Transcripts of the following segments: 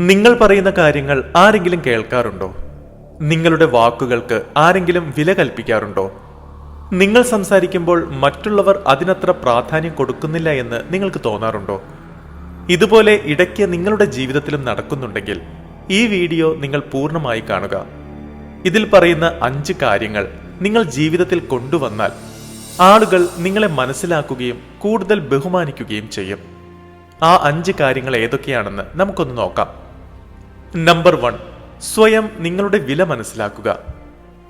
നിങ്ങൾ പറയുന്ന കാര്യങ്ങൾ ആരെങ്കിലും കേൾക്കാറുണ്ടോ? നിങ്ങളുടെ വാക്കുകൾക്ക് ആരെങ്കിലും വില കൽപ്പിക്കാറുണ്ടോ? നിങ്ങൾ സംസാരിക്കുമ്പോൾ മറ്റുള്ളവർ അതിനത്ര പ്രാധാന്യം കൊടുക്കുന്നില്ല എന്ന് നിങ്ങൾക്ക് തോന്നാറുണ്ടോ? ഇതുപോലെ ഇടയ്ക്ക് നിങ്ങളുടെ ജീവിതത്തിലും നടക്കുന്നുണ്ടെങ്കിൽ ഈ വീഡിയോ നിങ്ങൾ പൂർണ്ണമായി കാണുക. ഇതിൽ പറയുന്ന 5 കാര്യങ്ങൾ നിങ്ങൾ ജീവിതത്തിൽ കൊണ്ടുവന്നാൽ ആളുകൾ നിങ്ങളെ മനസ്സിലാക്കുകയും കൂടുതൽ ബഹുമാനിക്കുകയും ചെയ്യും. ആ 5 കാര്യങ്ങൾ ഏതൊക്കെയാണെന്ന് നമുക്കൊന്ന് നോക്കാം. നമ്പർ 1, സ്വയം നിങ്ങളുടെ വില മനസ്സിലാക്കുക.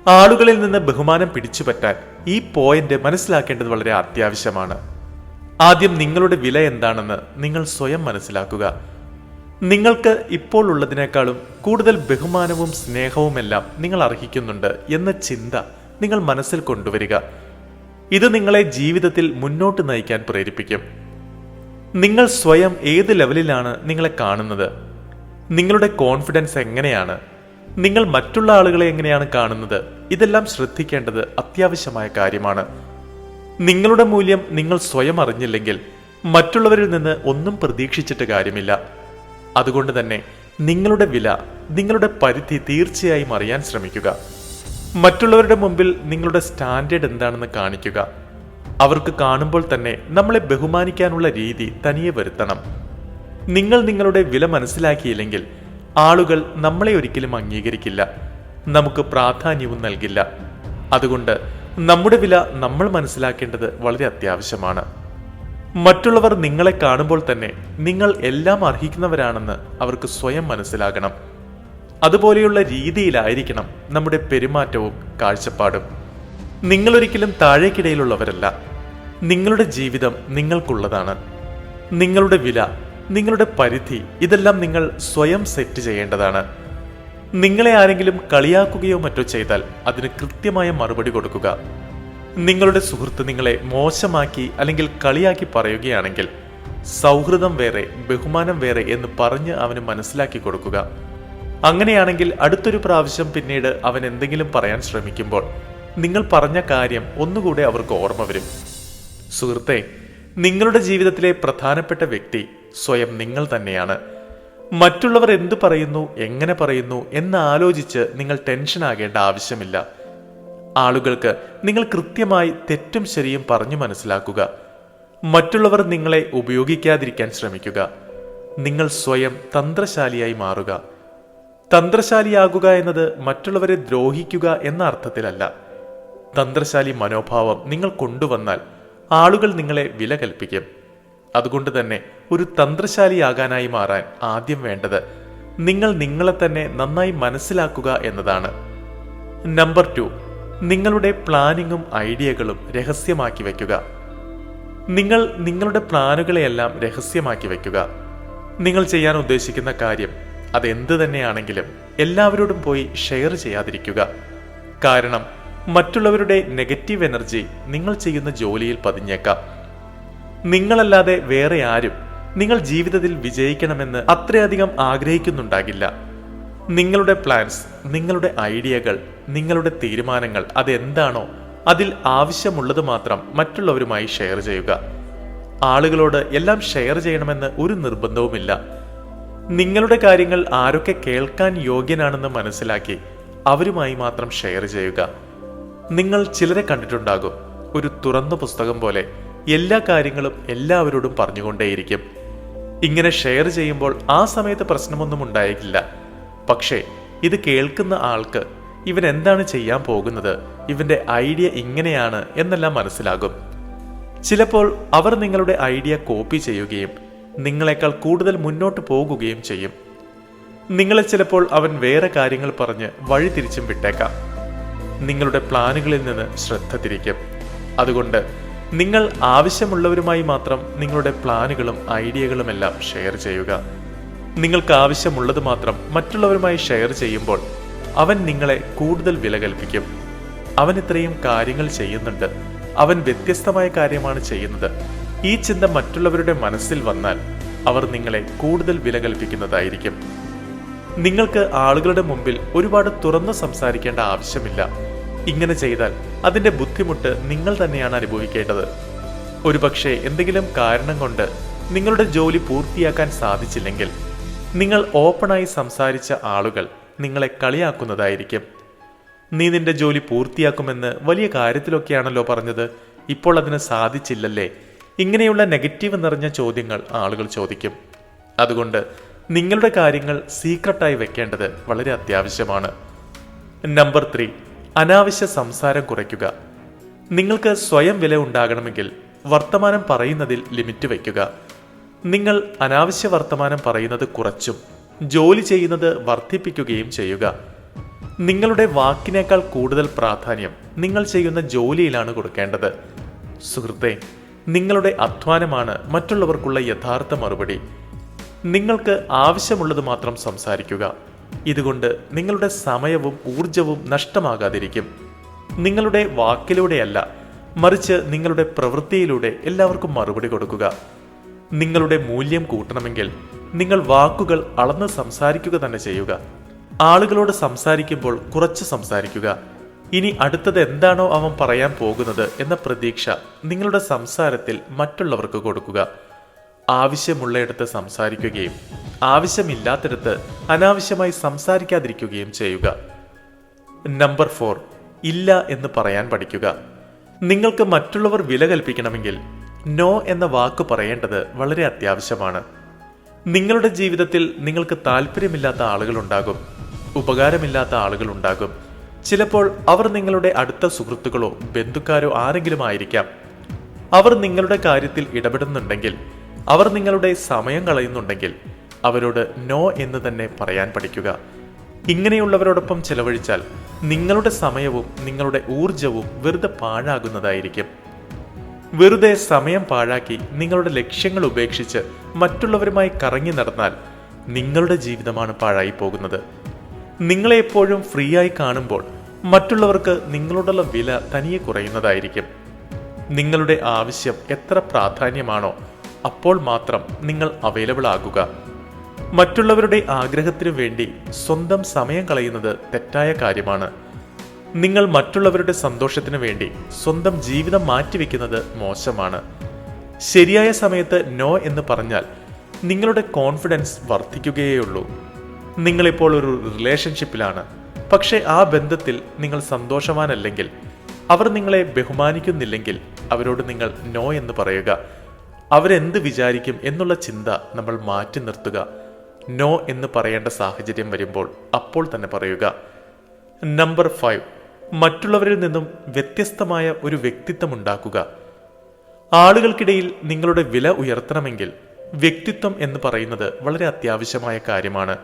ആളുകളിൽ നിന്ന് ബഹുമാനം പിടിച്ചുപറ്റാൻ ഈ പോയിന്റ് മനസ്സിലാക്കേണ്ടത് വളരെ അത്യാവശ്യമാണ്. ആദ്യം നിങ്ങളുടെ വില എന്താണെന്ന് നിങ്ങൾ സ്വയം മനസ്സിലാക്കുക. നിങ്ങൾക്ക് ഇപ്പോൾ ഉള്ളതിനേക്കാളും കൂടുതൽ ബഹുമാനവും സ്നേഹവുമെല്ലാം നിങ്ങൾ അർഹിക്കുന്നുണ്ട് എന്ന ചിന്ത നിങ്ങൾ മനസ്സിൽ കൊണ്ടുവരിക. ഇത് നിങ്ങളെ ജീവിതത്തിൽ മുന്നോട്ട് നയിക്കാൻ പ്രേരിപ്പിക്കും. നിങ്ങൾ സ്വയം ഏത് ലെവലിലാണ് നിങ്ങളെ കാണുന്നത്? നിങ്ങളുടെ കോൺഫിഡൻസ് എങ്ങനെയാണ്? നിങ്ങൾ മറ്റുള്ള ആളുകളെ എങ്ങനെയാണ് കാണുന്നത്? ഇതെല്ലാം ശ്രദ്ധിക്കേണ്ടത് അത്യാവശ്യമായ കാര്യമാണ്. നിങ്ങളുടെ മൂല്യം നിങ്ങൾ സ്വയം അറിഞ്ഞില്ലെങ്കിൽ മറ്റുള്ളവരിൽ നിന്ന് ഒന്നും പ്രതീക്ഷിച്ചിട്ട് കാര്യമില്ല. അതുകൊണ്ട് തന്നെ നിങ്ങളുടെ വില, നിങ്ങളുടെ പരിധി തീർച്ചയായും അറിയാൻ ശ്രമിക്കുക. മറ്റുള്ളവരുടെ മുമ്പിൽ നിങ്ങളുടെ സ്റ്റാൻഡേർഡ് എന്താണെന്ന് കാണിക്കുക. അവർക്ക് കാണുമ്പോൾ തന്നെ നമ്മളെ ബഹുമാനിക്കാനുള്ള രീതി തനിയെ വരുത്തണം. നിങ്ങൾ നിങ്ങളുടെ വില മനസ്സിലാക്കിയില്ലെങ്കിൽ ആളുകൾ നമ്മളെ ഒരിക്കലും അംഗീകരിക്കില്ല, നമുക്ക് പ്രാധാന്യവും നൽകില്ല. അതുകൊണ്ട് നമ്മുടെ വില നമ്മൾ മനസ്സിലാക്കേണ്ടത് വളരെ അത്യാവശ്യമാണ്. മറ്റുള്ളവർ നിങ്ങളെ കാണുമ്പോൾ തന്നെ നിങ്ങൾ എല്ലാം അർഹിക്കുന്നവരാണെന്ന് അവർക്ക് സ്വയം മനസ്സിലാകണം. അതുപോലെയുള്ള രീതിയിലായിരിക്കണം നമ്മുടെ പെരുമാറ്റവും കാഴ്ചപ്പാടും. നിങ്ങളൊരിക്കലും താഴേക്കിടയിലുള്ളവരല്ല. നിങ്ങളുടെ ജീവിതം നിങ്ങൾക്കുള്ളതാണ്. നിങ്ങളുടെ വില, നിങ്ങളുടെ പരിധി, ഇതെല്ലാം നിങ്ങൾ സ്വയം സെറ്റ് ചെയ്യേണ്ടതാണ്. നിങ്ങളെ ആരെങ്കിലും കളിയാക്കുകയോ മറ്റോ ചെയ്താൽ അതിന് കൃത്യമായ മറുപടി കൊടുക്കുക. നിങ്ങളുടെ സുഹൃത്ത് നിങ്ങളെ മോശമാക്കി അല്ലെങ്കിൽ കളിയാക്കി പറയുകയാണെങ്കിൽ സൗഹൃദം വേറെ, ബഹുമാനം വേറെ എന്ന് പറഞ്ഞ് അവന് മനസ്സിലാക്കി കൊടുക്കുക. അങ്ങനെയാണെങ്കിൽ അടുത്തൊരു പ്രാവശ്യം പിന്നീട് അവൻ എന്തെങ്കിലും പറയാൻ ശ്രമിക്കുമ്പോൾ നിങ്ങൾ പറഞ്ഞ കാര്യം ഒന്നുകൂടെ അവർക്ക് ഓർമ്മ വരും. സുഹൃത്തെ, നിങ്ങളുടെ ജീവിതത്തിലെ പ്രധാനപ്പെട്ട വ്യക്തി സ്വയം നിങ്ങൾ തന്നെയാണ്. മറ്റുള്ളവർ എന്തു പറയുന്നു, എങ്ങനെ പറയുന്നു എന്ന് ആലോചിച്ച് നിങ്ങൾ ടെൻഷൻ ആകേണ്ട ആവശ്യമില്ല. ആളുകൾക്ക് നിങ്ങൾ കൃത്യമായി തെറ്റും ശരിയും പറഞ്ഞു മനസ്സിലാക്കുക. മറ്റുള്ളവർ നിങ്ങളെ ഉപയോഗിക്കാതിരിക്കാൻ ശ്രമിക്കുക. നിങ്ങൾ സ്വയം തന്ത്രശാലിയായി മാറുക. തന്ത്രശാലിയാകുക എന്നത് മറ്റുള്ളവരെ ദ്രോഹിക്കുക എന്ന അർത്ഥത്തിലല്ല. തന്ത്രശാലി മനോഭാവം നിങ്ങൾ കൊണ്ടുവന്നാൽ ആളുകൾ നിങ്ങളെ വില കൽപ്പിക്കും. അതുകൊണ്ട് തന്നെ ഒരു തന്ത്രശാലിയാകാനായി മാറാൻ ആദ്യം വേണ്ടത് നിങ്ങൾ നിങ്ങളെ തന്നെ നന്നായി മനസ്സിലാക്കുക എന്നതാണ്. നമ്പർ 2, നിങ്ങളുടെ പ്ലാനിങ്ങും ഐഡിയകളും രഹസ്യമാക്കി വയ്ക്കുക. നിങ്ങൾ നിങ്ങളുടെ പ്ലാനുകളെയെല്ലാം രഹസ്യമാക്കി വയ്ക്കുക. നിങ്ങൾ ചെയ്യാൻ ഉദ്ദേശിക്കുന്ന കാര്യം അതെന്ത് തന്നെയാണെങ്കിലും എല്ലാവരോടും പോയി ഷെയർ ചെയ്യാതിരിക്കുക. കാരണം മറ്റുള്ളവരുടെ നെഗറ്റീവ് എനർജി നിങ്ങൾ ചെയ്യുന്ന ജോലിയിൽ പതിഞ്ഞേക്കാം. നിങ്ങളല്ലാതെ വേറെ ആരും നിങ്ങൾ ജീവിതത്തിൽ വിജയിക്കണമെന്ന് അത്രയധികം ആഗ്രഹിക്കുന്നുണ്ടാകില്ല. നിങ്ങളുടെ പ്ലാൻസ്, നിങ്ങളുടെ ഐഡിയകൾ, നിങ്ങളുടെ തീരുമാനങ്ങൾ അതെന്താണോ അതിൽ ആവശ്യമുള്ളത് മാത്രം മറ്റുള്ളവരുമായി ഷെയർ ചെയ്യുക. ആളുകളോട് എല്ലാം ഷെയർ ചെയ്യണമെന്ന് ഒരു നിർബന്ധവുമില്ല. നിങ്ങളുടെ കാര്യങ്ങൾ ആരൊക്കെ കേൾക്കാൻ യോഗ്യനാണെന്ന് മനസ്സിലാക്കി അവരുമായി മാത്രം ഷെയർ ചെയ്യുക. നിങ്ങൾ ചിലരെ കണ്ടിട്ടുണ്ടാകും, ഒരു തുറന്ന പുസ്തകം പോലെ എല്ലാ കാര്യങ്ങളും എല്ലാവരോടും പറഞ്ഞുകൊണ്ടേയിരിക്കും. ഇങ്ങനെ ഷെയർ ചെയ്യുമ്പോൾ ആ സമയത്ത് പ്രശ്നമൊന്നും ഉണ്ടായേക്കില്ല. പക്ഷേ ഇത് കേൾക്കുന്ന ആൾക്ക് ഇവൻ എന്താണ് ചെയ്യാൻ പോകുന്നത്, ഇവന്റെ ഐഡിയ ഇങ്ങനെയാണ് എന്നെല്ലാം മനസ്സിലാകും. ചിലപ്പോൾ അവർ നിങ്ങളുടെ ഐഡിയ കോപ്പി ചെയ്യുകയും നിങ്ങളെക്കാൾ കൂടുതൽ മുന്നോട്ട് പോകുകയും ചെയ്യും. നിങ്ങളെ ചിലപ്പോൾ അവൻ വേറെ കാര്യങ്ങൾ പറഞ്ഞ് വഴി തിരിച്ചും വിട്ടേക്കാം. നിങ്ങളുടെ പ്ലാനുകളിൽ നിന്ന് ശ്രദ്ധ തിരിക്കും. അതുകൊണ്ട് നിങ്ങൾ ആവശ്യമുള്ളവരുമായി മാത്രം നിങ്ങളുടെ പ്ലാനുകളും ഐഡിയകളുമെല്ലാം ഷെയർ ചെയ്യുക. നിങ്ങൾക്ക് ആവശ്യമുള്ളത് മാത്രം മറ്റുള്ളവരുമായി ഷെയർ ചെയ്യുമ്പോൾ അവൻ നിങ്ങളെ കൂടുതൽ വില കൽപ്പിക്കും. അവൻ ഇത്രയും കാര്യങ്ങൾ ചെയ്യുന്നുണ്ട്, അവൻ വ്യത്യസ്തമായ കാര്യമാണ് ചെയ്യുന്നത്. ഈ ചിന്ത മറ്റുള്ളവരുടെ മനസ്സിൽ വന്നാൽ അവർ നിങ്ങളെ കൂടുതൽ വില കൽപ്പിക്കുന്നതായിരിക്കും. നിങ്ങൾക്ക് ആളുകളുടെ മുമ്പിൽ ഒരുപാട് തുറന്നു സംസാരിക്കേണ്ട ആവശ്യമില്ല. ഇങ്ങനെ ചെയ്താൽ അതിന്റെ ബുദ്ധിമുട്ട് നിങ്ങൾ തന്നെയാണ് അനുഭവിക്കേണ്ടത്. ഒരുപക്ഷെ എന്തെങ്കിലും കാരണം കൊണ്ട് നിങ്ങളുടെ ജോലി പൂർത്തിയാക്കാൻ സാധിച്ചില്ലെങ്കിൽ നിങ്ങൾ ഓപ്പണായി സംസാരിച്ച ആളുകൾ നിങ്ങളെ കളിയാക്കുന്നതായിരിക്കും. നീ നിന്റെ ജോലി പൂർത്തിയാക്കുമെന്ന് വലിയ കാര്യത്തിലൊക്കെയാണല്ലോ പറഞ്ഞത്, ഇപ്പോൾ അതിന് സാധിച്ചില്ലല്ലേ? ഇങ്ങനെയുള്ള നെഗറ്റീവ് നിറഞ്ഞ ചോദ്യങ്ങൾ ആളുകൾ ചോദിക്കും. അതുകൊണ്ട് നിങ്ങളുടെ കാര്യങ്ങൾ സീക്രട്ടായി വെക്കേണ്ടത് വളരെ അത്യാവശ്യമാണ്. നമ്പർ 3, അനാവശ്യ സംസാരം കുറയ്ക്കുക. നിങ്ങൾക്ക് സ്വയം വില ഉണ്ടാകണമെങ്കിൽ വർത്തമാനം പറയുന്നതിൽ ലിമിറ്റ് വയ്ക്കുക. നിങ്ങൾ അനാവശ്യ വർത്തമാനം പറയുന്നത് കുറച്ചും ജോലി ചെയ്യുന്നത് വർദ്ധിപ്പിക്കുകയും ചെയ്യുക. നിങ്ങളുടെ വാക്കിനേക്കാൾ കൂടുതൽ പ്രാധാന്യം നിങ്ങൾ ചെയ്യുന്ന ജോലിയിലാണ് കൊടുക്കേണ്ടത്. സുഹൃത്തെ, നിങ്ങളുടെ അധ്വാനമാണ് മറ്റുള്ളവർക്കുള്ള യഥാർത്ഥ മറുപടി. നിങ്ങൾക്ക് ആവശ്യമുള്ളത് മാത്രം സംസാരിക്കുക. ഇതുകൊണ്ട് നിങ്ങളുടെ സമയവും ഊർജവും നഷ്ടമാകാതിരിക്കും. നിങ്ങളുടെ വാക്കിലൂടെയല്ല, മറിച്ച് നിങ്ങളുടെ പ്രവൃത്തിയിലൂടെ എല്ലാവർക്കും മറുപടി കൊടുക്കുക. നിങ്ങളുടെ മൂല്യം കൂട്ടണമെങ്കിൽ നിങ്ങൾ വാക്കുകൾ അളന്ന് സംസാരിക്കുക തന്നെ ചെയ്യുക. ആളുകളോട് സംസാരിക്കുമ്പോൾ കുറച്ച് സംസാരിക്കുക. ഇനി അടുത്തത് എന്താണോ അവൻ പറയാൻ പോകുന്നത് എന്ന പ്രതീക്ഷ നിങ്ങളുടെ സംസാരത്തിൽ മറ്റുള്ളവർക്ക് കൊടുക്കുക. ആവശ്യമുള്ളയിടത്ത് സംസാരിക്കുകയും ആവശ്യമില്ലാത്തിടത്ത് അനാവശ്യമായി സംസാരിക്കാതിരിക്കുകയും ചെയ്യുക. നമ്പർ 4, ഇല്ല എന്ന് പറയാൻ പഠിക്കുക. നിങ്ങൾക്ക് മറ്റുള്ളവർ വില കൽപ്പിക്കണമെങ്കിൽ നോ എന്ന വാക്ക് പറയേണ്ടത് വളരെ അത്യാവശ്യമാണ്. നിങ്ങളുടെ ജീവിതത്തിൽ നിങ്ങൾക്ക് താല്പര്യമില്ലാത്ത ആളുകളുണ്ടാകും, ഉപകാരമില്ലാത്ത ആളുകളുണ്ടാകും. ചിലപ്പോൾ അവർ നിങ്ങളുടെ അടുത്ത സുഹൃത്തുക്കളോ ബന്ധുക്കാരോ ആരെങ്കിലും ആയിരിക്കാം. അവർ നിങ്ങളുടെ കാര്യത്തിൽ ഇടപെടുന്നുണ്ടെങ്കിൽ, അവർ നിങ്ങളുടെ സമയം കളയുന്നുണ്ടെങ്കിൽ അവരോട് നോ എന്ന് തന്നെ പറയാൻ പഠിക്കുക. ഇങ്ങനെയുള്ളവരോടൊപ്പം ചെലവഴിച്ചാൽ നിങ്ങളുടെ സമയവും നിങ്ങളുടെ ഊർജവും വെറുതെ പാഴാകുന്നതായിരിക്കും. വെറുതെ സമയം പാഴാക്കി നിങ്ങളുടെ ലക്ഷ്യങ്ങൾ ഉപേക്ഷിച്ച് മറ്റുള്ളവരുമായി കറങ്ങി നടന്നാൽ നിങ്ങളുടെ ജീവിതമാണ് പാഴായി പോകുന്നത്. നിങ്ങളെ എപ്പോഴും ഫ്രീ ആയി കാണുമ്പോൾ മറ്റുള്ളവർക്ക് നിങ്ങളോടുള്ള വില തനിയെ കുറയുന്നതായിരിക്കും. നിങ്ങളുടെ ആവശ്യം എത്ര പ്രാധാന്യമാണോ അപ്പോൾ മാത്രം നിങ്ങൾ അവൈലബിൾ ആകുക. മറ്റുള്ളവരുടെ ആഗ്രഹത്തിനു വേണ്ടി സ്വന്തം സമയം കളയുന്നത് തെറ്റായ കാര്യമാണ്. നിങ്ങൾ മറ്റുള്ളവരുടെ സന്തോഷത്തിനു വേണ്ടി സ്വന്തം ജീവിതം മാറ്റിവെക്കുന്നത് മോശമാണ്. ശരിയായ സമയത്ത് നോ എന്ന് പറഞ്ഞാൽ നിങ്ങളുടെ കോൺഫിഡൻസ് വർദ്ധിക്കുകയുള്ളൂ. നിങ്ങളിപ്പോൾ ഒരു റിലേഷൻഷിപ്പിലാണ്, പക്ഷേ ആ ബന്ധത്തിൽ നിങ്ങൾ സന്തോഷവാനല്ലെങ്കിൽ, അവർ നിങ്ങളെ ബഹുമാനിക്കുന്നില്ലെങ്കിൽ അവരോട് നിങ്ങൾ നോ എന്ന് പറയുക. അവരെന്ത് വിചാരിക്കും എന്നുള്ള ചിന്ത നമ്മൾ മാറ്റി നിർത്തുക. നോ എന്ന് പറയേണ്ട സാഹചര്യം വരുമ്പോൾ അപ്പോൾ തന്നെ പറയുക. നമ്പർ 5, മറ്റുള്ളവരിൽ നിന്നും വ്യത്യസ്തമായ ഒരു വ്യക്തിത്വം ഉണ്ടാക്കുക. ആളുകൾക്കിടയിൽ നിങ്ങളുടെ വില ഉയർത്തണമെങ്കിൽ വ്യക്തിത്വം എന്ന് പറയുന്നത് വളരെ അത്യാവശ്യമായ കാര്യമാണ്.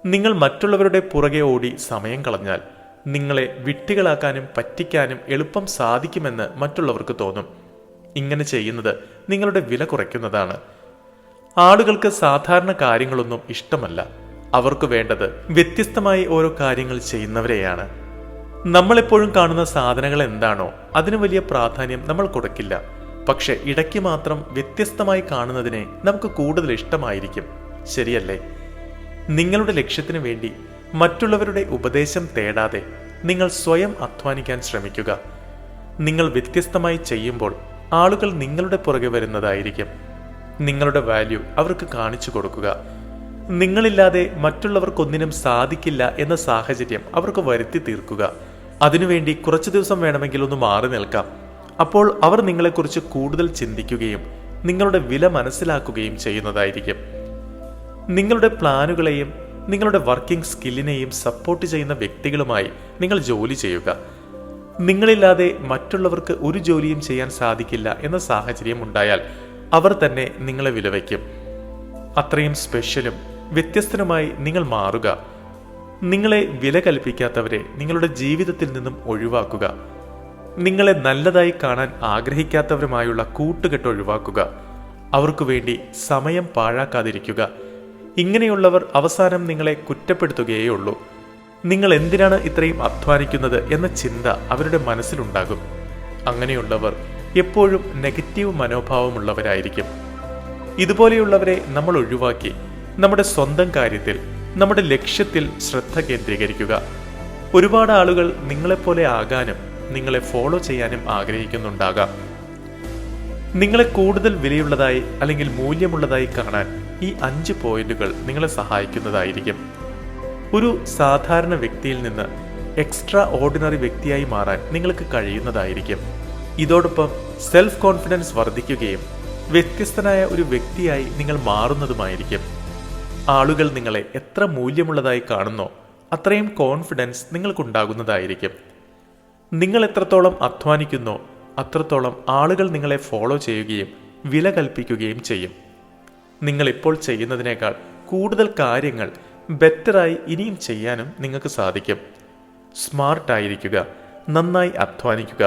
നിങ്ങൾ മറ്റുള്ളവരുടെ പുറകെ ഓടി സമയം കളഞ്ഞാൽ നിങ്ങളെ വിഡ്ഢികളാക്കാനും പറ്റിക്കാനും എളുപ്പം സാധിക്കുമെന്ന് മറ്റുള്ളവർക്ക് തോന്നും. ഇങ്ങനെ ചെയ്യുന്നത് നിങ്ങളുടെ വില കുറയ്ക്കുന്നതാണ്. ആളുകൾക്ക് സാധാരണ കാര്യങ്ങളൊന്നും ഇഷ്ടമല്ല. അവർക്ക് വേണ്ടത് വ്യത്യസ്തമായി ഓരോ കാര്യങ്ങൾ ചെയ്യുന്നവരെയാണ്. നമ്മളെപ്പോഴും കാണുന്ന സാധനങ്ങൾ എന്താണോ അതിന് വലിയ പ്രാധാന്യം നമ്മൾ കൊടുക്കില്ല. പക്ഷെ ഇടയ്ക്ക് മാത്രം വ്യത്യസ്തമായി കാണുന്നതിനെ നമുക്ക് കൂടുതൽ ഇഷ്ടമായിരിക്കും. ശരിയല്ലേ? നിങ്ങളുടെ ലക്ഷ്യത്തിന് വേണ്ടി മറ്റുള്ളവരുടെ ഉപദേശം തേടാതെ നിങ്ങൾ സ്വയം അധ്വാനിക്കാൻ ശ്രമിക്കുക. നിങ്ങൾ വ്യത്യസ്തമായി ചെയ്യുമ്പോൾ ആളുകൾ നിങ്ങളുടെ പുറകെ വരുന്നതായിരിക്കും. നിങ്ങളുടെ വാല്യൂ അവർക്ക് കാണിച്ചു കൊടുക്കുക. നിങ്ങളില്ലാതെ മറ്റുള്ളവർക്കൊന്നിനും സാധിക്കില്ല എന്ന സാഹചര്യം അവർക്ക് വരുത്തി തീർക്കുക. അതിനുവേണ്ടി കുറച്ചു ദിവസം വേണമെങ്കിൽ ഒന്ന് മാറി നിൽക്കാം. അപ്പോൾ അവർ നിങ്ങളെക്കുറിച്ച് കൂടുതൽ ചിന്തിക്കുകയും നിങ്ങളുടെ വില മനസ്സിലാക്കുകയും ചെയ്യുന്നതായിരിക്കും. നിങ്ങളുടെ പ്ലാനുകളെയും നിങ്ങളുടെ വർക്കിംഗ് സ്കില്ലിനെയും സപ്പോർട്ട് ചെയ്യുന്ന വ്യക്തികളുമായി നിങ്ങൾ ജോലി ചെയ്യുക. നിങ്ങളില്ലാതെ മറ്റുള്ളവർക്ക് ഒരു ജോലിയും ചെയ്യാൻ സാധിക്കില്ല എന്ന സാഹചര്യം ഉണ്ടായാൽ അവർ തന്നെ നിങ്ങളെ വിലവയ്ക്കും. അത്രയും സ്പെഷ്യലും വ്യത്യസ്തനുമായി നിങ്ങൾ മാറുക. നിങ്ങളെ വില കൽപ്പിക്കാത്തവരെ നിങ്ങളുടെ ജീവിതത്തിൽ നിന്നും ഒഴിവാക്കുക. നിങ്ങളെ നല്ലതായി കാണാൻ ആഗ്രഹിക്കാത്തവരുമായുള്ള കൂട്ടുകെട്ട് ഒഴിവാക്കുക. അവർക്കു വേണ്ടി സമയം പാഴാക്കാതിരിക്കുക. ഇങ്ങനെയുള്ളവർ അവസാനം നിങ്ങളെ കുറ്റപ്പെടുത്തുകയേ. നിങ്ങൾ എന്തിനാണ് ഇത്രയും അധ്വാനിക്കുന്നത് എന്ന ചിന്ത അവരുടെ മനസ്സിലുണ്ടാകും. അങ്ങനെയുള്ളവർ എപ്പോഴും നെഗറ്റീവ് മനോഭാവമുള്ളവരായിരിക്കും. ഇതുപോലെയുള്ളവരെ നമ്മൾ ഒഴിവാക്കി നമ്മുടെ സ്വന്തം കാര്യത്തിൽ, നമ്മുടെ ലക്ഷ്യത്തിൽ ശ്രദ്ധ കേന്ദ്രീകരിക്കുക. ഒരുപാട് ആളുകൾ നിങ്ങളെപ്പോലെ ആകാനും നിങ്ങളെ ഫോളോ ചെയ്യാനും ആഗ്രഹിക്കുന്നുണ്ടാകാം. നിങ്ങളെ കൂടുതൽ വിലയുള്ളതായി അല്ലെങ്കിൽ മൂല്യമുള്ളതായി കാണാൻ ഈ 5 പോയിന്റുകൾ നിങ്ങളെ സഹായിക്കുന്നതായിരിക്കും. ഒരു സാധാരണ വ്യക്തിയിൽ നിന്ന് എക്സ്ട്രാ ഓർഡിനറി വ്യക്തിയായി മാറാൻ നിങ്ങൾക്ക് കഴിയുന്നതായിരിക്കും. ഇതോടൊപ്പം സെൽഫ് കോൺഫിഡൻസ് വർദ്ധിക്കുകയും വ്യത്യസ്തനായ ഒരു വ്യക്തിയായി നിങ്ങൾ മാറുന്നതുമായിരിക്കും. ആളുകൾ നിങ്ങളെ എത്ര മൂല്യമുള്ളതായി കാണുന്നോ അത്രയും കോൺഫിഡൻസ് നിങ്ങൾക്കുണ്ടാകുന്നതായിരിക്കും. നിങ്ങൾ എത്രത്തോളം അധ്വാനിക്കുന്നോ അത്രത്തോളം ആളുകൾ നിങ്ങളെ ഫോളോ ചെയ്യുകയും വില കൽപ്പിക്കുകയും ചെയ്യും. നിങ്ങളിപ്പോൾ ചെയ്യുന്നതിനേക്കാൾ കൂടുതൽ കാര്യങ്ങൾ ബെറ്ററായി ഇനിയും ചെയ്യാനും നിങ്ങൾക്ക് സാധിക്കും. സ്മാർട്ടായിരിക്കുക, നന്നായി അധ്വാനിക്കുക,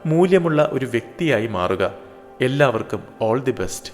മൂല്യമുള്ള ഒരു വ്യക്തിയായി മാറുക. എല്ലാവർക്കും ഓൾ ദി ബെസ്റ്റ്.